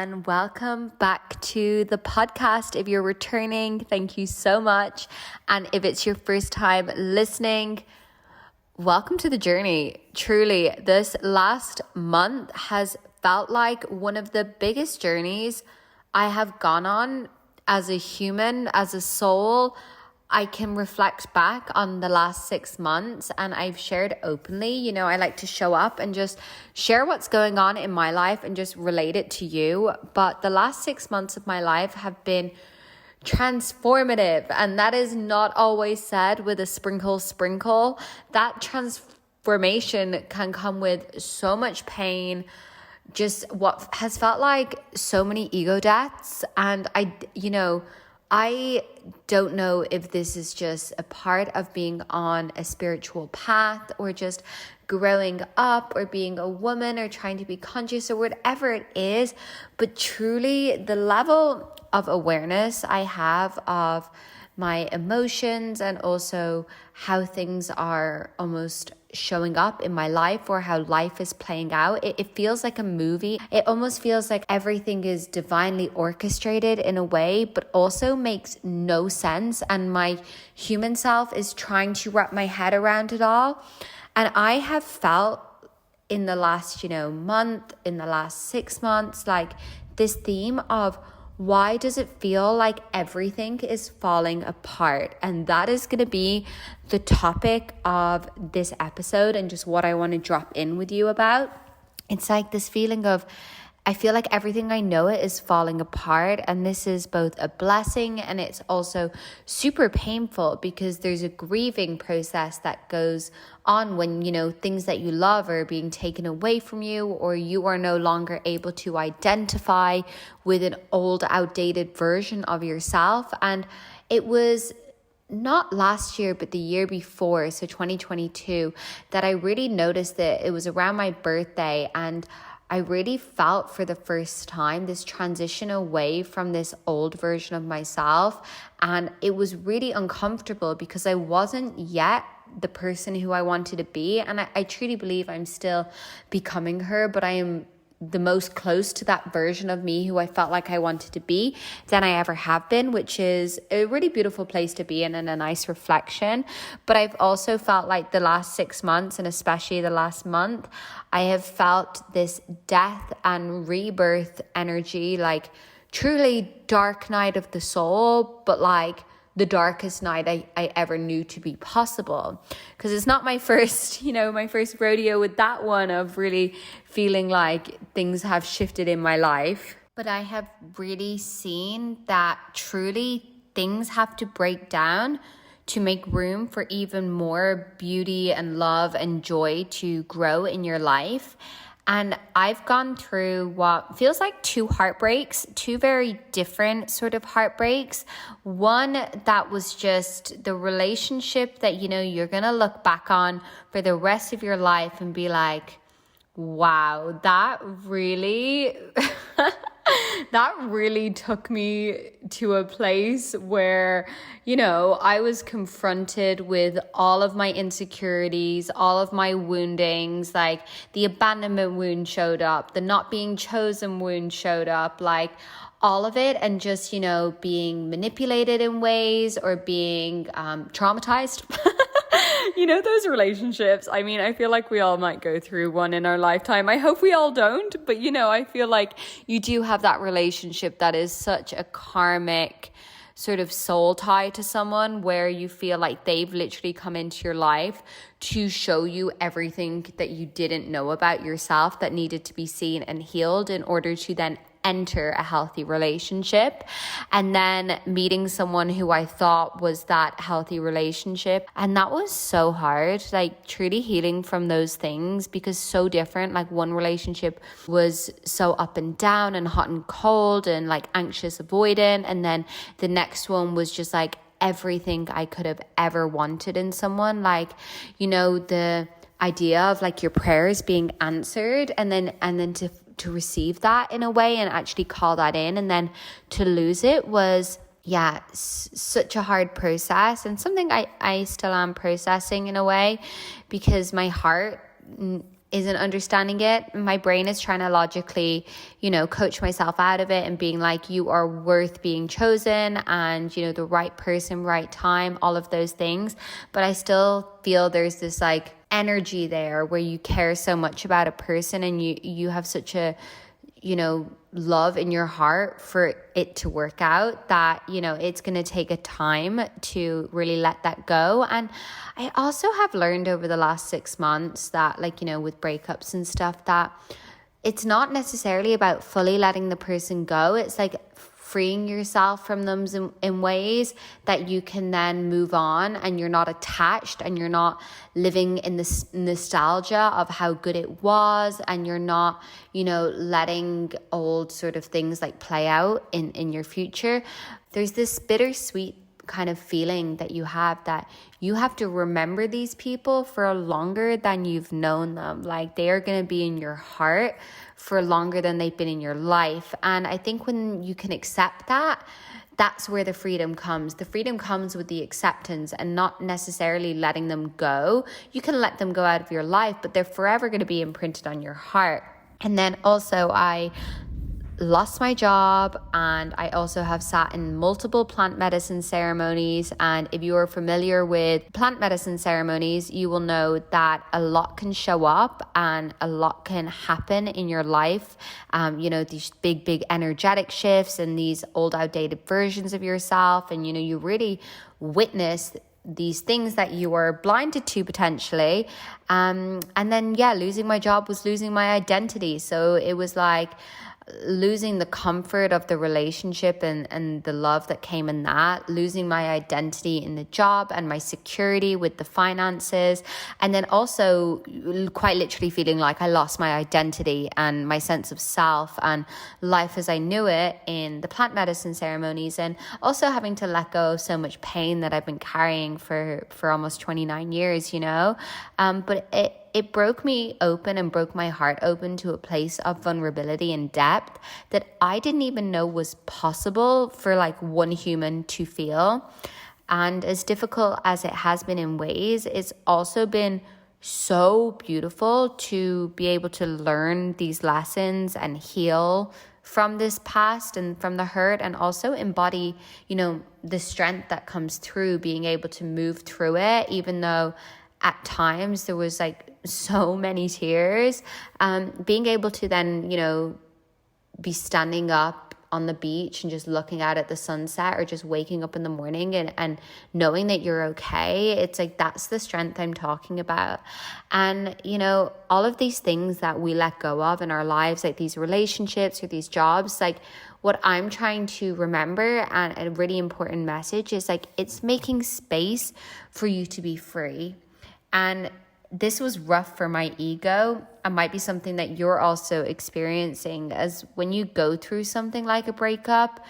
and welcome back to the podcast. If you're returning, thank you so much. And if it's your first time listening, welcome to the journey. Truly, this last month has felt like one of the biggest journeys I have gone on as a human, as a soul. I can reflect back on the last 6 months and I've shared openly. I like to show up and just share what's going on in my life and just relate it to you. But the last 6 months of my life have been transformative, and that is not always said with a sprinkle. That transformation can come with so much pain, just what has felt like so many ego deaths. And I don't know if this is just a part of being on a spiritual path or just growing up or being a woman or trying to be conscious or whatever it is. But truly, the level of awareness I have of my emotions and also how things are almost showing up in my life or how life is playing out. It feels like a movie. It almost feels like everything is divinely orchestrated in a way, but also makes no sense. And my human self is trying to wrap my head around it all. And I have felt in the last, month, in the last 6 months, like this theme of why does it feel like everything is falling apart? And that is going to be the topic of this episode and just what I want to drop in with you about. It's like this feeling of, I feel like everything I know is falling apart, and this is both a blessing and it's also super painful because there's a grieving process that goes on when, things that you love are being taken away from you, or you are no longer able to identify with an old, outdated version of yourself. And it was not last year, but the year before, so 2022, that I really noticed that it was around my birthday, and I really felt for the first time this transition away from this old version of myself. And it was really uncomfortable because I wasn't yet the person who I wanted to be. And I truly believe I'm still becoming her, but I am the most close to that version of me who I felt like I wanted to be than I ever have been, which is a really beautiful place to be in and a nice reflection. But I've also felt like the last 6 months, and especially the last month, I have felt this death and rebirth energy, like truly dark night of the soul, but like the darkest night I ever knew to be possible. Because it's not my first, my first rodeo with that one of really feeling like things have shifted in my life. But I have really seen that truly things have to break down to make room for even more beauty and love and joy to grow in your life. And I've gone through what feels like 2 heartbreaks, 2 very different sort of heartbreaks. One that was just the relationship that, you're going to look back on for the rest of your life and be like, wow, that really that really took me to a place where, I was confronted with all of my insecurities, all of my woundings, like the abandonment wound showed up, the not being chosen wound showed up, like all of it, and just, being manipulated in ways or being traumatized. Those relationships. I mean, I feel like we all might go through one in our lifetime. I hope we all don't. But, I feel like you do have that relationship that is such a karmic sort of soul tie to someone where you feel like they've literally come into your life to show you everything that you didn't know about yourself that needed to be seen and healed in order to then enter a healthy relationship. And then meeting someone who I thought was that healthy relationship, and that was so hard, like truly healing from those things, because so different. Like one relationship was so up and down and hot and cold and like anxious avoidant, and then the next one was just like everything I could have ever wanted in someone. Like, the idea of like your prayers being answered, and then to receive that in a way and actually call that in, and then to lose it was such a hard process, and something I still am processing in a way, because my heart isn't understanding it. My brain is trying to logically, coach myself out of it and being like, you are worth being chosen and, the right person, right time, all of those things. But I still feel there's this like energy there where you care so much about a person and you have such a, love in your heart for it to work out that, it's going to take a time to really let that go. And I also have learned over the last 6 months that with breakups and stuff, that it's not necessarily about fully letting the person go. It's like freeing yourself from them in ways that you can then move on and you're not attached and you're not living in this nostalgia of how good it was, and you're not, letting old sort of things like play out in your future. There's this bittersweet kind of feeling that you have to remember these people for longer than you've known them. Like they are going to be in your heart for longer than they've been in your life. And I think when you can accept that, that's where the freedom comes. The freedom comes with the acceptance and not necessarily letting them go. You can let them go out of your life, but they're forever going to be imprinted on your heart. And then also I lost my job, and I also have sat in multiple plant medicine ceremonies. And if you are familiar with plant medicine ceremonies, you will know that a lot can show up and a lot can happen in your life. These big energetic shifts and these old outdated versions of yourself. And, you really witness these things that you were blinded to potentially. And then, losing my job was losing my identity. So it was like losing the comfort of the relationship and the love that came in that, losing my identity in the job and my security with the finances, and then also quite literally feeling like I lost my identity and my sense of self and life as I knew it in the plant medicine ceremonies, and also having to let go of so much pain that I've been carrying for almost 29 years, but it broke me open and broke my heart open to a place of vulnerability and depth that I didn't even know was possible for like one human to feel. And as difficult as it has been in ways, it's also been so beautiful to be able to learn these lessons and heal from this past and from the hurt, and also embody, the strength that comes through being able to move through it, even though at times there was like so many tears. Being able to then, be standing up on the beach and just looking out at the sunset, or just waking up in the morning and knowing that you're okay. It's like, that's the strength I'm talking about. And, all of these things that we let go of in our lives, like these relationships or these jobs, like what I'm trying to remember, and a really important message is like, it's making space for you to be free. And this was rough for my ego. It might be something that you're also experiencing, as when you go through something like a breakup,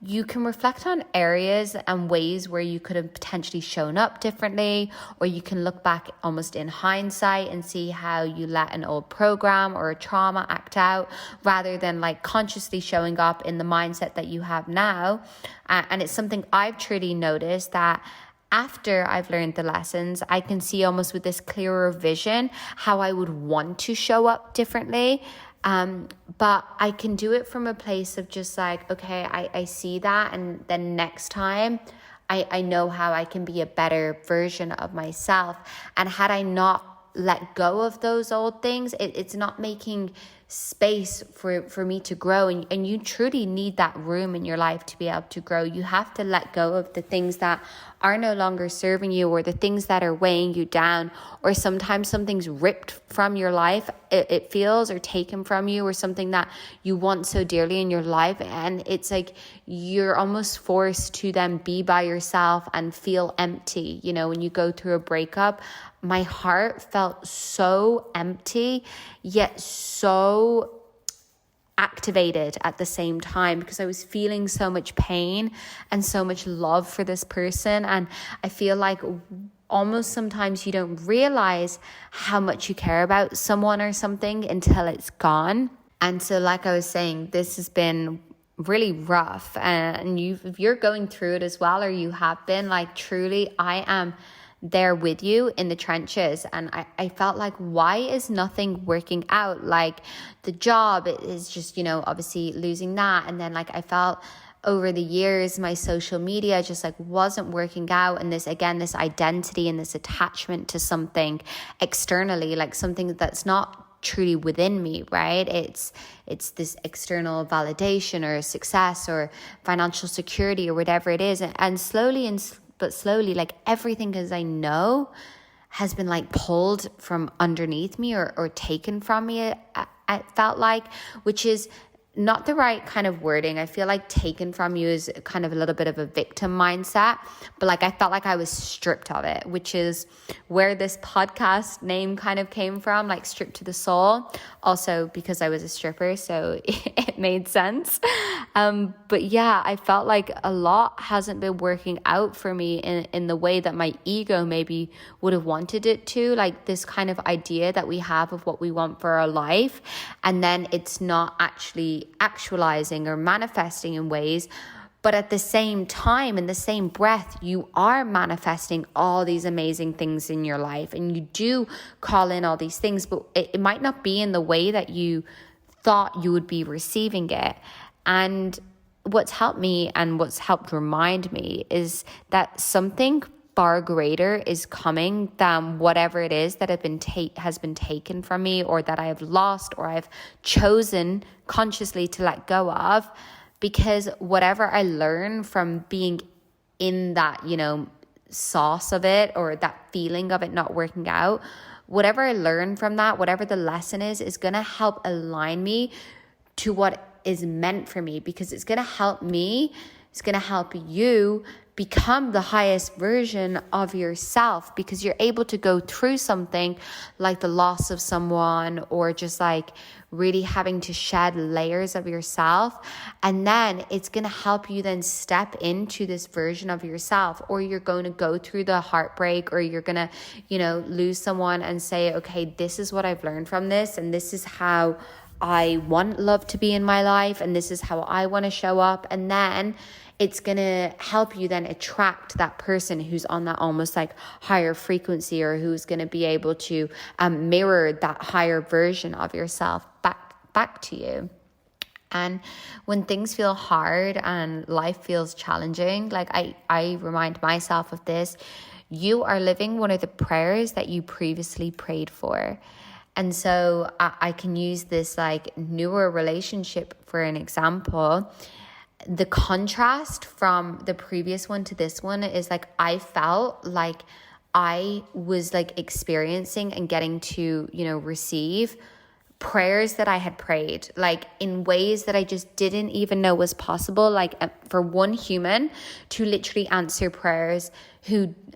you can reflect on areas and ways where you could have potentially shown up differently, or you can look back almost in hindsight and see how you let an old program or a trauma act out, rather than like consciously showing up in the mindset that you have now. And it's something I've truly noticed, that after I've learned the lessons, I can see almost with this clearer vision how I would want to show up differently. But I can do it from a place of just like, okay, I see that. And then next time I know how I can be a better version of myself. And had I not let go of those old things, it's not making space for me to grow. And you truly need that room in your life to be able to grow. You have to let go of the things that are no longer serving you, or the things that are weighing you down, or sometimes something's ripped from your life, it feels, or taken from you, or something that you want so dearly in your life, and it's like you're almost forced to then be by yourself and feel empty. When you go through a breakup, my heart felt so empty, yet so activated at the same time, because I was feeling so much pain and so much love for this person. And I feel like almost sometimes you don't realize how much you care about someone or something until it's gone. And so, like I was saying, this has been really rough, and if you're going through it as well, or you have been, like, truly, I am there with you in the trenches. And I felt like, why is nothing working out? Like the job is just, you know, obviously losing that. And then like I felt over the years, my social media just like wasn't working out. And this, again, this identity and this attachment to something externally, like something that's not truly within me, right? It's this external validation or success or financial security or whatever it is. And slowly, like everything as I know has been like pulled from underneath me or taken from me, I felt like, which is not the right kind of wording. I feel like taken from you is kind of a little bit of a victim mindset, but like I felt like I was stripped of it, which is where this podcast name kind of came from, like stripped to the soul. Also because I was a stripper, so it made sense. But yeah, I felt like a lot hasn't been working out for me in the way that my ego maybe would have wanted it to, like this kind of idea that we have of what we want for our life, and then it's not actually actualizing or manifesting in ways. But at the same time, in the same breath, you are manifesting all these amazing things in your life, and you do call in all these things, but it might not be in the way that you thought you would be receiving it. And what's helped me and what's helped remind me is that something far greater is coming than whatever it is that has been taken from me, or that I have lost, or I've chosen consciously to let go of. Because whatever I learn from being in that, you know, sauce of it, or that feeling of it not working out, whatever I learn from that, whatever the lesson is going to help align me to what is meant for me, because it's going to help me, it's going to help you become the highest version of yourself, because you're able to go through something like the loss of someone, or just like really having to shed layers of yourself. And then it's going to help you then step into this version of yourself. Or you're going to go through the heartbreak, or you're going to, you know, lose someone and say, okay, this is what I've learned from this, and this is how I want love to be in my life, and this is how I want to show up. And then it's going to help you then attract that person who's on that almost like higher frequency, or who's going to be able to mirror that higher version of yourself back to you. And when things feel hard and life feels challenging, like I remind myself of this: you are living one of the prayers that you previously prayed for. And so I can use this like newer relationship for an example. The contrast from the previous one to this one is like, I felt like I was like experiencing and getting to, you know, receive prayers that I had prayed, like in ways that I just didn't even know was possible. Like for one human to literally answer prayers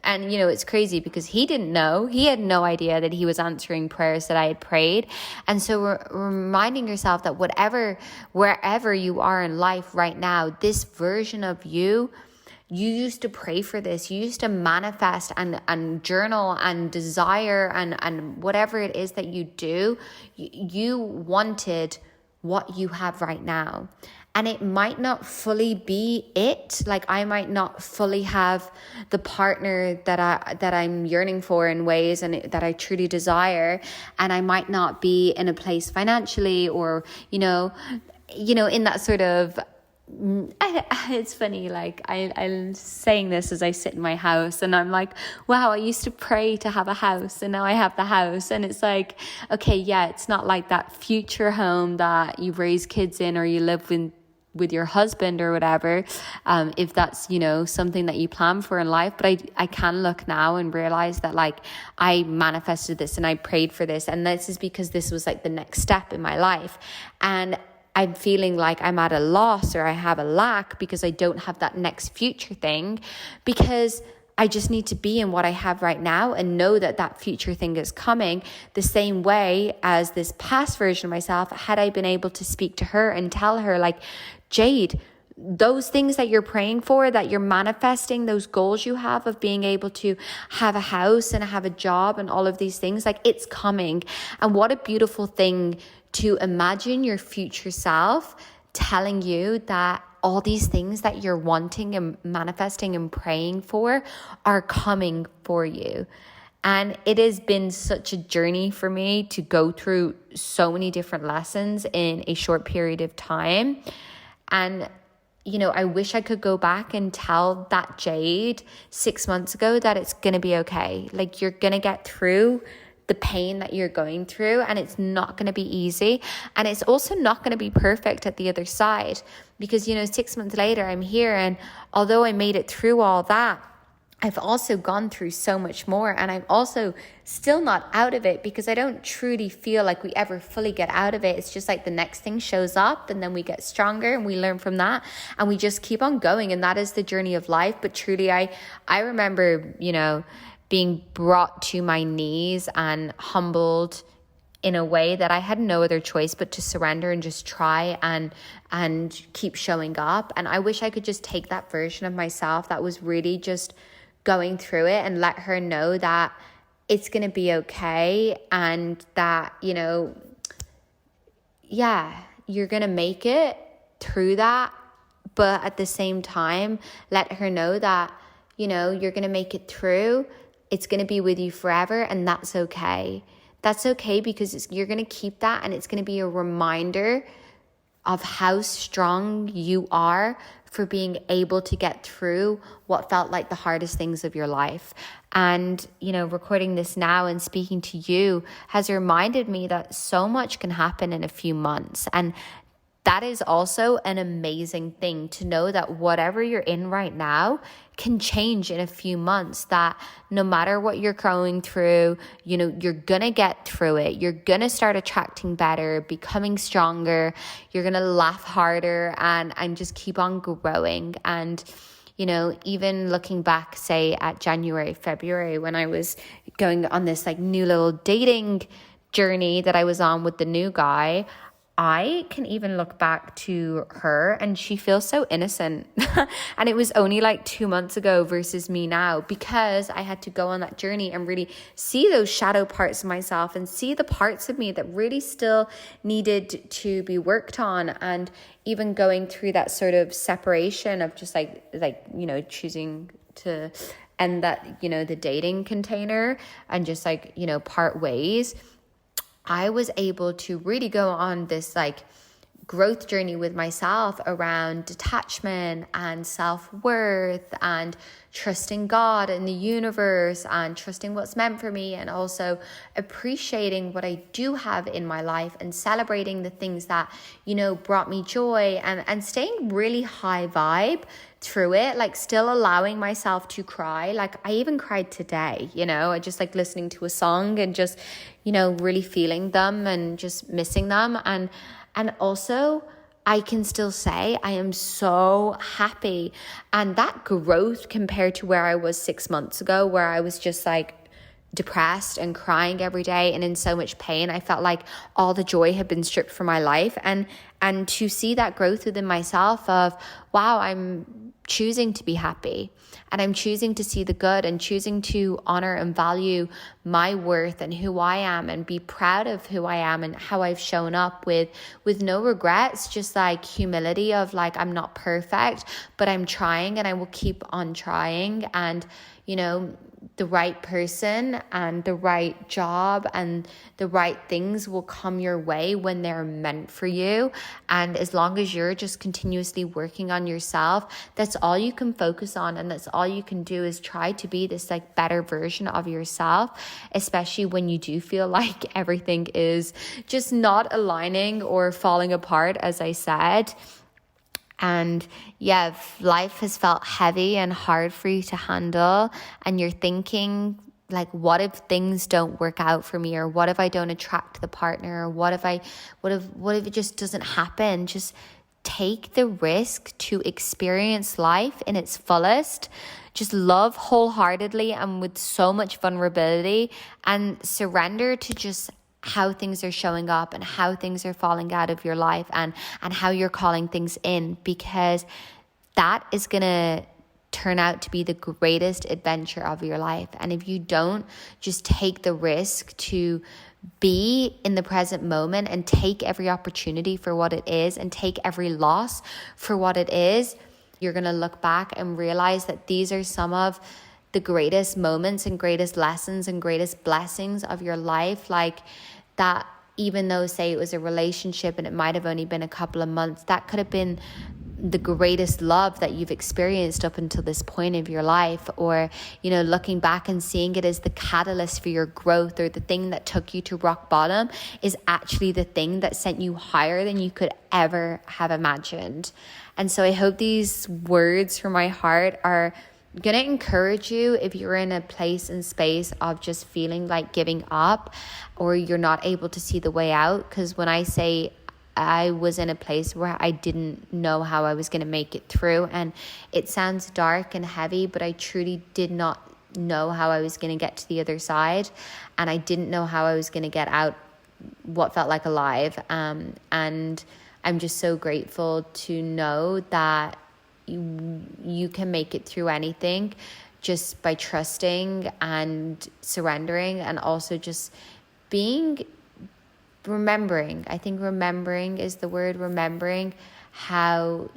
and you know, it's crazy because he didn't know, he had no idea that he was answering prayers that I had prayed. And so reminding yourself that wherever you are in life right now, this version of you used to pray for this. You used to manifest and journal and desire and whatever it is that you do, you wanted what you have right now. And it might not fully be it. Like I might not fully have the partner that I'm yearning for in ways and that I truly desire. And I might not be in a place financially, or, you know, in that sort of, it's funny, like I'm saying this as I sit in my house and I'm like, wow, I used to pray to have a house and now I have the house. And it's like, okay, yeah, it's not like that future home that you raise kids in or you live with your husband or whatever, if that's, you know, something that you plan for in life. But I can look now and realize that like I manifested this and I prayed for this, and this is because this was like the next step in my life. And I'm feeling like I'm at a loss or I have a lack because I don't have that next future thing, because I just need to be in what I have right now and know that that future thing is coming, the same way as this past version of myself. Had I been able to speak to her and tell her like, Jade, those things that you're praying for, that you're manifesting, those goals you have of being able to have a house and have a job and all of these things, like it's coming. And what a beautiful thing to imagine your future self telling you that all these things that you're wanting and manifesting and praying for are coming for you. And it has been such a journey for me to go through so many different lessons in a short period of time. And, you know, I wish I could go back and tell that Jade 6 months ago that it's going to be okay. Like, you're going to get through the pain that you're going through, and it's not going to be easy. And it's also not going to be perfect at the other side, because, you know, 6 months later, I'm here. And although I made it through all that, I've also gone through so much more, and I'm also still not out of it, because I don't truly feel like we ever fully get out of it. It's just like the next thing shows up, and then we get stronger and we learn from that, and we just keep on going. And that is the journey of life. But truly, I remember, you know, being brought to my knees and humbled in a way that I had no other choice but to surrender and just try and keep showing up. And I wish I could just take that version of myself that was really just going through it and let her know that it's going to be okay, and that, you know, yeah, you're going to make it through that. But at the same time, let her know that, you know, you're going to make it through. It's going to be with you forever, and that's okay. That's okay, because you're going to keep that, and it's going to be a reminder of how strong you are for being able to get through what felt like the hardest things of your life. And, you know, recording this now and speaking to you has reminded me that so much can happen in a few months. And that is also an amazing thing, to know that whatever you're in right now can change in a few months, that no matter what you're going through, you know, you're going to get through it. You're going to start attracting better, becoming stronger. You're going to laugh harder and just keep on growing. And, you know, even looking back, say at January, February, when I was going on this like new little dating journey that I was on with the new guy, I can even look back to her and she feels so innocent. And it was only like 2 months ago versus me now, because I had to go on that journey and really see those shadow parts of myself and see the parts of me that really still needed to be worked on. And even going through that sort of separation of just like, you know, choosing to end that, you know, the dating container and just like, you know, part ways. I was able to really go on this like growth journey with myself around detachment and self-worth and trusting God and the universe and trusting what's meant for me, and also appreciating what I do have in my life and celebrating the things that, you know, brought me joy, and staying really high vibe through it, like still allowing myself to cry. Like I even cried today, you know, I just like listening to a song and just, you know, really feeling them and just missing them. And also I can still say I am so happy. And that growth compared to where I was 6 months ago, where I was just like depressed and crying every day and in so much pain, I felt like all the joy had been stripped from my life. And to see that growth within myself of, wow, I'm choosing to be happy, and I'm choosing to see the good, and choosing to honor and value my worth and who I am, and be proud of who I am and how I've shown up with no regrets, just like humility of like, I'm not perfect, but I'm trying and I will keep on trying. And, you know, the right person and the right job and the right things will come your way when they're meant for you. And as long as you're just continuously working on yourself, that's all you can focus on, and that's all you can do is try to be this like better version of yourself, especially when you do feel like everything is just not aligning or falling apart, as I said. And yeah, if life has felt heavy and hard for you to handle, and you're thinking like, what if things don't work out for me, or what if I don't attract the partner, or what if it just doesn't happen? Just take the risk to experience life in its fullest. Just love wholeheartedly and with so much vulnerability, and surrender to just how things are showing up and how things are falling out of your life, and how you're calling things in, because that is going to turn out to be the greatest adventure of your life. And if you don't just take the risk to be in the present moment and take every opportunity for what it is and take every loss for what it is, you're going to look back and realize that these are some of the greatest moments and greatest lessons and greatest blessings of your life. Like that, even though say it was a relationship and it might have only been a couple of months, that could have been the greatest love that you've experienced up until this point of your life. Or, you know, looking back and seeing it as the catalyst for your growth, or the thing that took you to rock bottom is actually the thing that sent you higher than you could ever have imagined. And so I hope these words from my heart are going to encourage you if you're in a place and space of just feeling like giving up, or you're not able to see the way out. Because when I say I was in a place where I didn't know how I was going to make it through, and it sounds dark and heavy, but I truly did not know how I was going to get to the other side, and I didn't know how I was going to get out what felt like alive. And I'm just so grateful to know that you can make it through anything just by trusting and surrendering, and also just remembering. I think remembering is the word. Remembering how,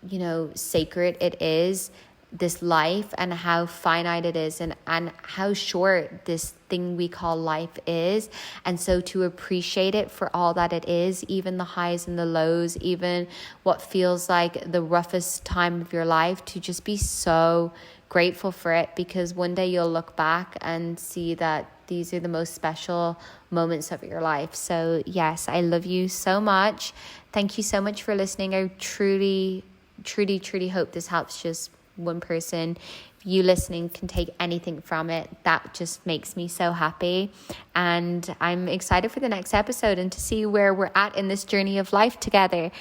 you know, sacred it is, this life, and how finite it is, and how short this thing we call life is. And so to appreciate it for all that it is, even the highs and the lows, even what feels like the roughest time of your life, to just be so grateful for it, because one day you'll look back and see that these are the most special moments of your life. So yes, I love you so much. Thank you so much for listening. I truly, truly, truly hope this helps just one person. If you listening can take anything from it, that just makes me so happy. And I'm excited for the next episode and to see where we're at in this journey of life together.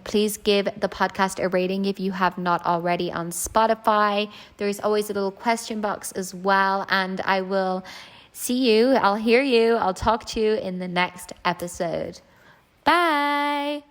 Please give the podcast a rating if you have not already on Spotify. There's always a little question box as well. And I will see you, I'll hear you, I'll talk to you in the next episode. Bye.